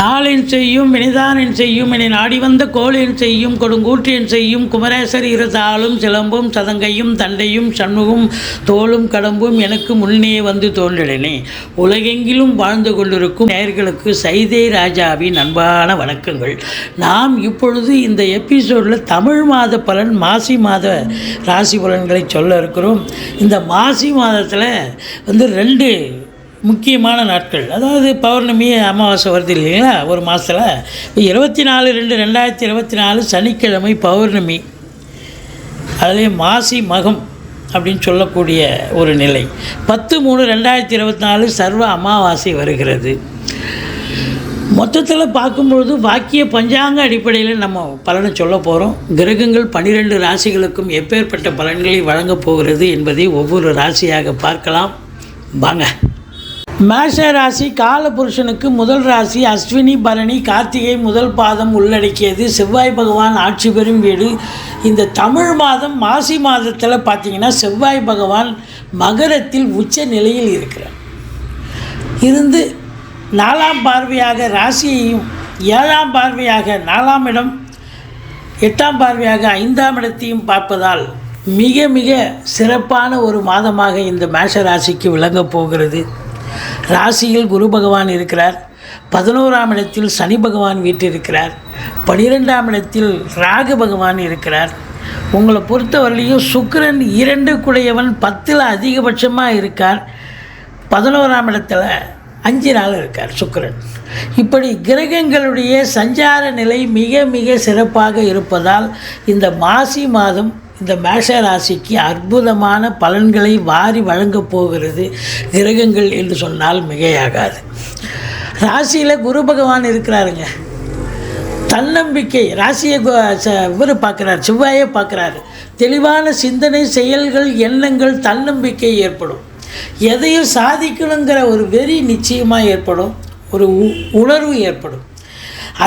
நாளென் செய்யும் வினைதானென் செய்யும் என நாடி வந்த கோளென் செய்யும் கொடுங்கூற்றென் செய்யும் குமரேசர் இருதாளும் சிலம்பும் சதங்கையும் தண்டையும் சண்முகும் தோளும் கடம்பும் எனக்கு முன்னே வந்து தோன்றினே. உலகெங்கிலும் வாழ்ந்து கொண்டிருக்கும் நேயர்களுக்கு சைதை ராஜாவின் அன்பான வணக்கங்கள். நாம் இப்பொழுது இந்த எபிசோடில் தமிழ் மாத பலன் மாசி மாத ராசி பலன்களை சொல்ல இருக்கிறோம். இந்த மாசி மாதத்தில் ரெண்டு முக்கியமான நாட்கள், அதாவது பௌர்ணமி அமாவாசை வருது இல்லைங்களா ஒரு மாதத்தில். 24/2/2024 சனிக்கிழமை பௌர்ணமி, அதிலே மாசி மகம் அப்படின்னு சொல்லக்கூடிய ஒரு நிலை. 10/3/2024 சர்வ அமாவாசை வருகிறது. மொத்தத்தில் பார்க்கும்பொழுது வாக்கிய பஞ்சாங்க அடிப்படையில் நம்ம பலனை சொல்ல போகிறோம். கிரகங்கள் 12 ராசிகளுக்கும் எப்பேற்பட்ட பலன்களை வழங்கப் போகிறது என்பதை ஒவ்வொரு ராசியாக பார்க்கலாம் வாங்க. மேஷ ராசி காலபுருஷனுக்கு முதல் ராசி. அஸ்வினி பரணி கார்த்திகை முதல் பாதம் உள்ளடக்கியது. செவ்வாய் பகவான் ஆட்சி பெறும் வீடு. இந்த தமிழ் மாதம் மாசி மாதத்தில் பார்த்திங்கன்னா செவ்வாய் பகவான் மகரத்தில் உச்ச நிலையில் இருக்கிறார். இருந்து 4ஆம் பார்வையாக ராசியையும் 7ஆம் பார்வையாக 4ஆம் இடம் 8ஆம் பார்வையாக 5ஆம் இடத்தையும் பார்ப்பதால் மிக மிக சிறப்பான ஒரு மாதமாக இந்த மேஷ ராசிக்கு விளங்கப் போகிறது. ராசியில் குரு பகவான் இருக்கிறார். 11ஆம் இடத்தில் சனி பகவான் வீற்றிருக்கிறார். 12ஆம் இடத்தில் ராகு பகவான் இருக்கிறார். உங்களை பொறுத்தவரையிலையும் சுக்கிரன் 2 குடையவன் 10ல் அதிகபட்சமாக இருக்கார். 11ஆம் இடத்துல 5 நாள் இருக்கார் சுக்கிரன். இப்படி கிரகங்களுடைய சஞ்சார நிலை மிக மிக சிறப்பாக இருப்பதால் இந்த மாசி மாதம் இந்த மேஷ ராசிக்கு அற்புதமான பலன்களை வாரி வழங்கப் போகிறது கிரகங்கள் என்று சொன்னால் மிகையாகாது. ராசியில் குரு பகவான் இருக்கிறாருங்க. தன்னம்பிக்கை ராசியை இவர் பார்க்குறார், செவ்வாயை பார்க்குறாரு. தெளிவான சிந்தனை, செயல்கள், எண்ணங்கள், தன்னம்பிக்கை ஏற்படும். எதையும் சாதிக்கணுங்கிற ஒரு வெறி நிச்சயமாக ஏற்படும். ஒரு உணர்வு ஏற்படும்.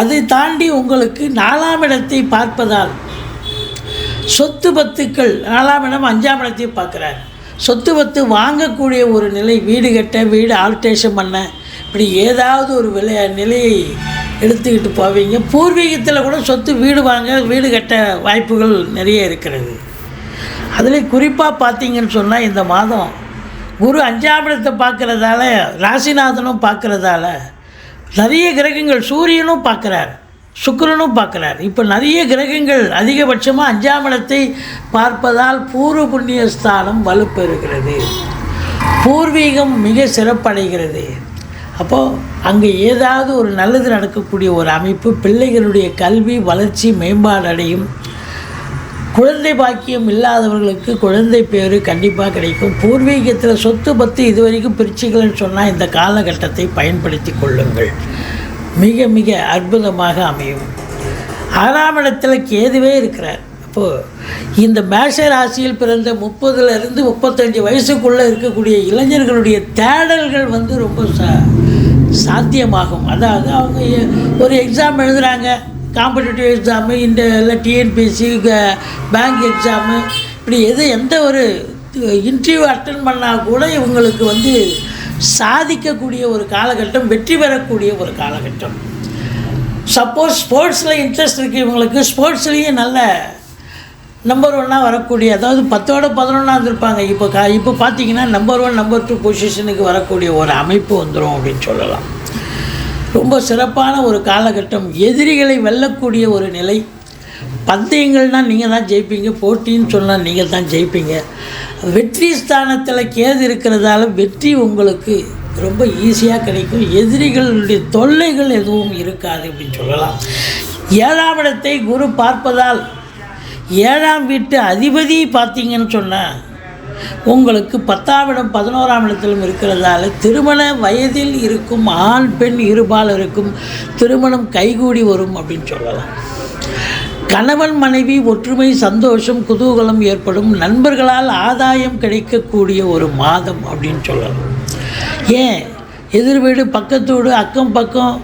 அதை தாண்டி உங்களுக்கு 4ஆம் இடத்தை பார்ப்பதால் சொத்து பத்துக்கள் 4ஆம் இடம் 5ஆம் இடத்தையும் பார்க்குறார். சொத்து பத்து வாங்கக்கூடிய ஒரு நிலை, வீடு கட்ட, வீடு ஆல்ட்ரேஷன் பண்ண, இப்படி ஏதாவது ஒரு நிலையை எடுத்துக்கிட்டு போவீங்க. பூர்வீகத்தில் கூட சொத்து வீடு வாங்க, வீடு கட்ட வாய்ப்புகள் நிறைய இருக்கிறது. அதில் குறிப்பாக பார்த்தீங்கன்னு சொன்னால் இந்த மாதம் குரு 5ஆம் இடத்தை பார்க்குறதால, ராசிநாதனும் பார்க்குறதால நிறைய கிரகங்கள், சூரியனும் பார்க்குறார், சுக்கிரனும் பார்க்குறார். இப்போ நிறைய கிரகங்கள் அதிகபட்சமாக 5ஆம் இடத்தை பார்ப்பதால் பூர்வ புண்ணிய ஸ்தானம் வலுப்பெறுகிறது. பூர்வீகம் மிக சிறப்படைகிறது. அப்போது அங்கே ஏதாவது ஒரு நல்லது நடக்கக்கூடிய ஒரு அமைப்பு, பிள்ளைகளுடைய கல்வி வளர்ச்சி மேம்பாடு அடையும். குழந்தை பாக்கியம் இல்லாதவர்களுக்கு குழந்தை பேர் கண்டிப்பாக கிடைக்கும். பூர்வீகத்தில் சொத்து பத்து இதுவரைக்கும் பிரிச்சுக்கலன்னு சொன்னால் இந்த காலகட்டத்தை பயன்படுத்தி கொள்ளுங்கள். மிக மிக அற்புதமாக அமையும். 6ஆம் இடத்துல கேதுவே இருக்கிறார். அப்போது இந்த மேஷ ராசியில் பிறந்த 30லிருந்து 35 வயசுக்குள்ளே இருக்கக்கூடிய இளைஞர்களுடைய தேடல்கள் ரொம்ப சாத்தியமாகும். அதாவது அவங்க ஒரு எக்ஸாம் எழுதுகிறாங்க, காம்படிட்டிவ் எக்ஸாமு, இந்த இல்லை டிஎன்பிஎஸ்சி, பேங்க் எக்ஸாமு, இப்படி எந்த ஒரு இன்டர்வியூ அட்டன் பண்ணால் கூட இவங்களுக்கு சாதிக்கக்கூடிய ஒரு காலகட்டம், வெற்றி பெறக்கூடிய ஒரு காலகட்டம். சப்போஸ் ஸ்போர்ட்ஸில் இன்ட்ரெஸ்ட் இருக்குது இவங்களுக்கு, ஸ்போர்ட்ஸ்லேயும் நல்ல நம்பர் 1 வரக்கூடிய, அதாவது 10ஓட 11 இருப்பாங்க. இப்போ பார்த்தீங்கன்னா நம்பர் 1 நம்பர் 2 பொசிஷனுக்கு வரக்கூடிய ஒரு அமைப்பு வந்துடும் அப்படின்னு சொல்லலாம். ரொம்ப சிறப்பான ஒரு காலகட்டம். எதிரிகளை வெல்லக்கூடிய ஒரு நிலை. பந்தயங்கள்னால் நீங்கள் தான் ஜெயிப்பீங்க, போட்டின்னு சொன்னால் நீங்கள் தான் ஜெயிப்பீங்க. வெற்றி ஸ்தானத்தில் கேது இருக்கிறதால வெற்றி உங்களுக்கு ரொம்ப ஈஸியாக கிடைக்கும். எதிரிகளுடைய தொல்லைகள் எதுவும் இருக்காது அப்படின்னு சொல்லலாம். 7ஆம் இடத்தை குரு பார்ப்பதால் 7ஆம் வீட்டு அதிபதி பார்த்தீங்கன்னு சொன்னால் உங்களுக்கு 10ஆம் இடம் 11ஆம் இடத்திலும் இருக்கிறதால திருமண வயதில் இருக்கும் ஆண் பெண் இருபாலருக்கும் திருமணம் கைகூடி வரும் அப்படின்னு சொல்லலாம். கணவன் மனைவி ஒற்றுமை, சந்தோஷம், குதூகலம் ஏற்படும். நண்பர்களால் ஆதாயம் கிடைக்கக்கூடிய ஒரு மாதம் அப்படின்னு சொல்லலாம். ஏன் எதிர் வீடு, பக்கத்து வீடு, அக்கம் பக்கம்,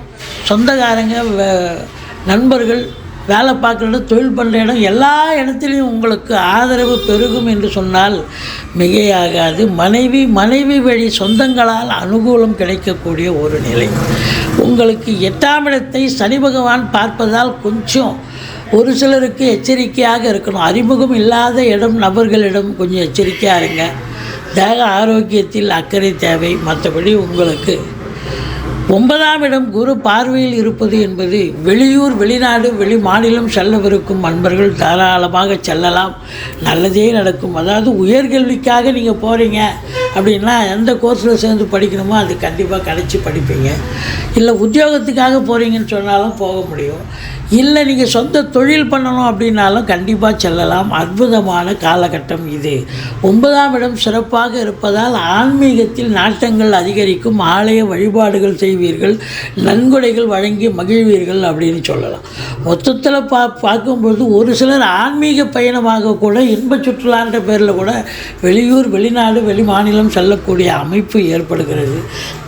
சொந்தக்காரங்க, நண்பர்கள் வேலை பார்க்குற இடம், தொழில் பண்ணுற இடம், எல்லா இடத்துலையும் உங்களுக்கு ஆதரவு பெருகும் என்று சொன்னால் மிகையாகாது. மனைவி வழி சொந்தங்களால் அனுகூலம் கிடைக்கக்கூடிய ஒரு நிலை. உங்களுக்கு 8ஆம் இடத்தை சனி பகவான் பார்ப்பதால் கொஞ்சம் ஒரு சிலருக்கு எச்சரிக்கையாக இருக்கணும். அறிமுகம் இல்லாத நபர்களிடம் கொஞ்சம் எச்சரிக்கையாக இருங்க. தேக ஆரோக்கியத்தில் அக்கறை தேவை. மற்றபடி உங்களுக்கு 9ஆம் இடம் குரு பார்வையில் இருப்பது என்பது வெளியூர், வெளிநாடு, வெளி மாநிலம் செல்லவிருக்கும் அன்பர்கள் தாராளமாக செல்லலாம். நல்லதே நடக்கும். அதாவது உயர்கல்விக்காக நீங்கள் போகிறீங்க அப்படின்னா எந்த கோர்ஸில் சேர்ந்து படிக்கணுமோ அது கண்டிப்பாக கிடச்சி படிப்பீங்க. இல்லை உத்தியோகத்துக்காக போகிறீங்கன்னு சொன்னாலும் போக முடியும். இல்லை நீங்கள் சொந்த தொழில் பண்ணணும் அப்படின்னாலும் கண்டிப்பாக செல்லலாம். அற்புதமான காலகட்டம் இது. 9ஆம் இடம் சிறப்பாக இருப்பதால் ஆன்மீகத்தில் நாட்டங்கள் அதிகரிக்கும். ஆலய வழிபாடுகள் செய்வீர்கள், நன்கொடைகள் வழங்கி மகிழ்வீர்கள் அப்படின்னு சொல்லலாம். மொத்தத்தில் பார்க்கும்பொழுது ஒரு சிலர் ஆன்மீக பயணமாக கூட இன்ப சுற்றுலான்ற பேரில் கூட வெளியூர், வெளிநாடு, வெளி மாநிலம் செல்லக்கூடிய அமைப்பு ஏற்படுகிறது.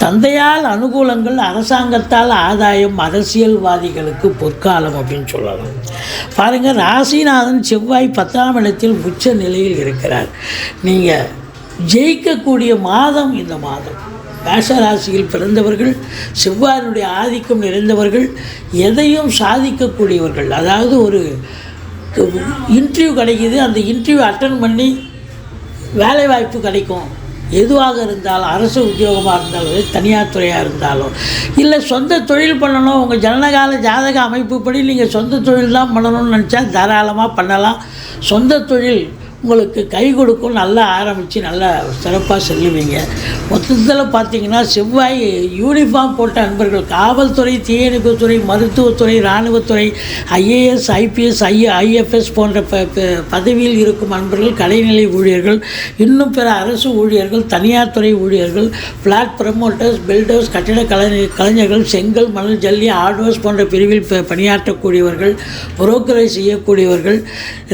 தந்தையால் அனுகூலங்கள், அரசாங்கத்தால் ஆதாயம், அரசியல்வாதிகளுக்கு பொற்காலம் அப்படின்னு சொல்லலாம். பாருங்கள், ராசிநாதன் செவ்வாய் 10ஆம் இடத்தில் உச்ச நிலையில் இருக்கிறார். நீங்கள் ஜெயிக்கக்கூடிய மாதம் இந்த மாதம். மேஷ ராசியில் பிறந்தவர்கள், செவ்வாயினுடைய ஆதிக்கம் நிறைந்தவர்கள், எதையும் சாதிக்கக்கூடியவர்கள். அதாவது ஒரு இன்டர்வியூ கிடைக்கிது, அந்த இன்டர்வியூ அட்டன் பண்ணி வேலைவாய்ப்பு கிடைக்கும். எதுவாக இருந்தாலும், அரசு உத்தியோகமாக இருந்தாலும், தனியார் துறையாக இருந்தாலும், இல்லை சொந்த தொழில் பண்ணணும், உங்கள் ஜனனகால ஜாதக அமைப்புப்படி நீங்கள் சொந்த தொழில் தான் பண்ணணும்னு நினச்சா தாராளமாக பண்ணலாம். சொந்த தொழில் உங்களுக்கு கை கொடுக்கும். நல்லா ஆரம்பித்து நல்லா சிறப்பாக செல்லுவீங்க. மொத்தத்தில் பார்த்திங்கன்னா செவ்வாய் யூனிஃபார்ம் போட்ட அன்பர்கள், காவல்துறை, தீயணைப்புத்துறை, மருத்துவத்துறை, இராணுவத்துறை, ஐஏஎஸ், ஐபிஎஸ், ஐஎஃப்எஸ் போன்ற பதவியில் இருக்கும் அன்பர்கள், கடைநிலை ஊழியர்கள், இன்னும் பிற அரசு ஊழியர்கள், தனியார் துறை ஊழியர்கள், ஃப்ளாட் ப்ரமோட்டர்ஸ், பில்டர்ஸ், கட்டிட கலைஞர்கள், செங்கல், மணல், ஜல்லி, ஹார்ட்வேர்ஸ் போன்ற பிரிவில் பணியாற்றக்கூடியவர்கள், புரோக்கரை செய்யக்கூடியவர்கள்,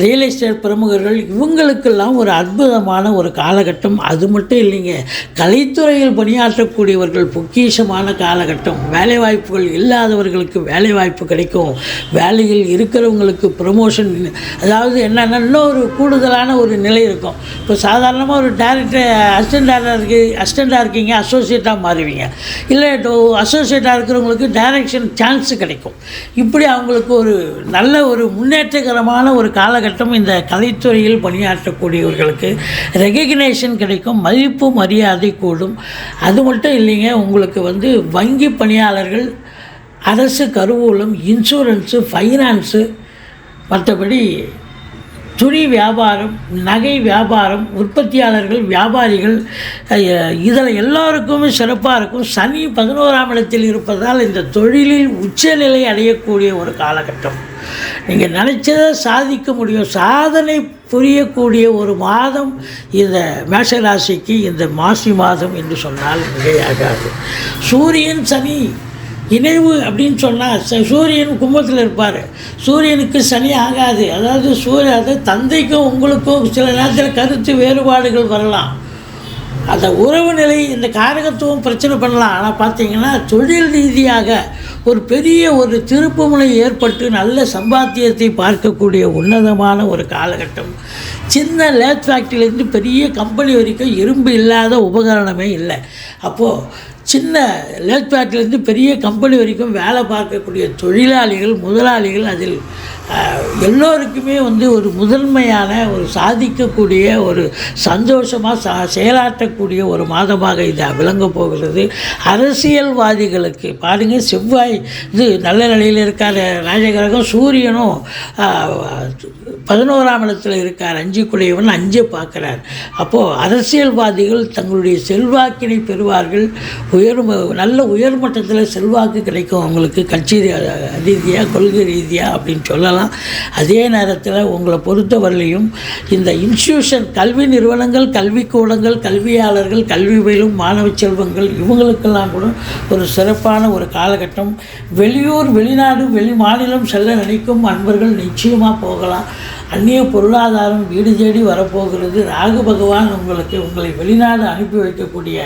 ரியல் எஸ்டேட் பிரமுகர்கள், இவங்களுக்கெல்லாம் ஒரு அற்புதமான ஒரு காலகட்டம். அது மட்டும் இல்லைங்க, கலைத்துறையில் பணியாற்றக்கூடியவர்கள் பொக்கிஷமான காலகட்டம். வேலைவாய்ப்புகள் இல்லாதவர்களுக்கு வேலைவாய்ப்பு கிடைக்கும். வேலையில் இருக்கிறவங்களுக்கு ப்ரமோஷன். அதாவது என்னென்னா இன்னொரு கூடுதலான ஒரு நிலை இருக்கும். இப்போ சாதாரணமாக ஒரு டைரக்டர் அசிஸ்டண்ட்டாக இருக்கீங்க, அசோசியேட்டாக மாறுவீங்க. இல்லை அசோசியேட்டாக இருக்கிறவங்களுக்கு டைரக்ஷன் சான்ஸு கிடைக்கும். இப்படி அவங்களுக்கு ஒரு நல்ல ஒரு முன்னேற்றகரமான ஒரு காலகட்டம். இந்த கலைத்துறையில் பணியாற்றக்கூடியவர்களுக்கு ரெகக்னேஷன் கிடைக்கும், மதிப்பு மரியாதை கூடும். அது மட்டும் இல்லைங்க, உங்களுக்கு வங்கி பணியாளர்கள், அரசு கருவூலம், இன்சூரன்ஸு, ஃபைனான்ஸு, மற்றபடி துணி வியாபாரம், நகை வியாபாரம், உற்பத்தியாளர்கள், வியாபாரிகள், இதில் எல்லோருக்குமே சிறப்பாக இருக்கும். சனி 11ஆம் இடத்தில் இருப்பதால் இந்த தொழிலில் உச்சநிலை அடையக்கூடிய ஒரு காலகட்டம். நீங்கள் நினச்சதை சாதிக்க முடியும். சாதனை புரியக்கூடிய ஒரு மாதம் இந்த மேஷராசிக்கு இந்த மாசி மாதம் என்று சொன்னால் மிகையாகாது. சூரியன் சனி இணைவு அப்படின்னு சொன்னால் சூரியன் கும்பத்தில் இருப்பார். சூரியனுக்கு சனி ஆகாது. அதாவது தந்தைக்கும் உங்களுக்கும் சில நேரத்தில் கருத்து வேறுபாடுகள் வரலாம். அந்த உறவு நிலை, இந்த காரகத்துவம் பிரச்சனை பண்ணலாம். ஆனால் பார்த்திங்கன்னா தொழில் ரீதியாக ஒரு பெரிய ஒரு திருப்புமுனை ஏற்பட்டு நல்ல சம்பாத்தியத்தை பார்க்கக்கூடிய உன்னதமான ஒரு காலகட்டம். சின்ன லேத் ஃபேக்ட்ரியிலேருந்து பெரிய கம்பெனி வரைக்கும் இரும்பு இல்லாத உபகரணமே இல்லை. அப்போது சின்ன லேத் ஃபேக்ட்ரியிலேருந்து பெரிய கம்பெனி வரைக்கும் வேலை பார்க்கக்கூடிய தொழிலாளிகள், முதலாளிகள், அதில் எல்லோருக்குமே ஒரு முதன்மையான ஒரு சாதிக்கக்கூடிய ஒரு சந்தோஷமாக செயலாற்றக்கூடிய ஒரு மாதமாக இது விளங்க போகிறது. அரசியல்வாதிகளுக்கு பாருங்கள், செவ்வாய் நல்ல நிலையில் இருக்கார். ராஜகிரகம் சூரியனும் 11ஆம் இடத்தில் இருக்கார். 5 5 பார்க்குறார். அப்போது அரசியல்வாதிகள் தங்களுடைய செல்வாக்கினை பெறுவார்கள். நல்ல உயர்மட்டத்தில் செல்வாக்கு கிடைக்கும் அவங்களுக்கு, கட்சி ரீதியாக, கொள்கை ரீதியாக அப்படின்னு சொல்லலாம். அதே நேரத்தில் உங்களை பொறுத்தவரையிலையும் இந்த இன்ஸ்டியூஷன், கல்வி நிறுவனங்கள், கல்விக்கூடங்கள், கல்வியாளர்கள், கல்வி பயிலும் மாணவ செல்வங்கள், இவங்களுக்கெல்லாம் கூட ஒரு சிறப்பான ஒரு காலகட்டம். வெளியூர், வெளிநாடு, வெளி மாநிலம் செல்ல நினைக்கும் அன்பர்கள் நிச்சயமாக போகலாம். அந்நிய பொருளாதாரம் வீடு தேடி வரப்போகிறது. ராகு பகவான் உங்களை வெளிநாடு அனுப்பி வைக்கக்கூடிய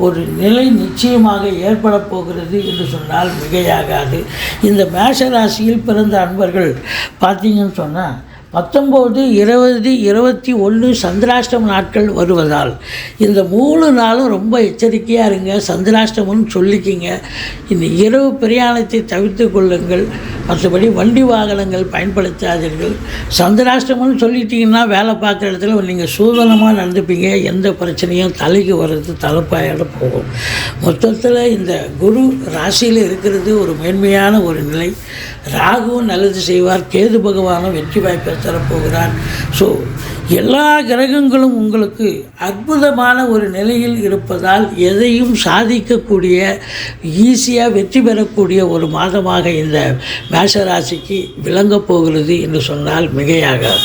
ஒரு நிலை நிச்சயமாக ஏற்பட போகிறது என்று சொன்னால் மிகையாகாது. இந்த மேஷ ராசியில் பிறந்த அன்பர்கள் பார்த்தீங்கன்னு சொன்னால் 19, 20, 21 சந்திராஷ்டம நாட்கள் வருவதால் இந்த 3 நாளும் ரொம்ப எச்சரிக்கையாக இருங்க. சந்திராஷ்டமம்னு சொல்லிக்கிங்க. இந்த இரவு பிரயாணத்தை தவிர்த்து கொள்ளுங்கள். மற்றபடி வண்டி வாகனங்கள் பயன்படுத்தாதீர்கள். சந்திராஷ்டமம்னு சொல்லிட்டீங்கன்னா வேலை பார்க்குற இடத்துல நீங்கள் சூதனமாக நடந்துப்பீங்க. எந்த பிரச்சனையும் தலைக்கு வர்றது தலைப்பாயோட போகும். மொத்தத்தில் இந்த குரு ராசியில் இருக்கிறது ஒரு மேன்மையான ஒரு நிலை. ராகுவும் நல்லது செய்வார், கேது பகவானும் வெற்றி வாய்ப்பை தரப்போகிறார். ஸோ எல்லா கிரகங்களும் உங்களுக்கு அற்புதமான ஒரு நிலையில் இருப்பதால் எதையும் சாதிக்கக்கூடிய, ஈஸியாக வெற்றி பெறக்கூடிய ஒரு மாதமாக இந்த மேஷராசிக்கு விளங்கப் போகிறது என்று சொன்னால் மிகையாகாது.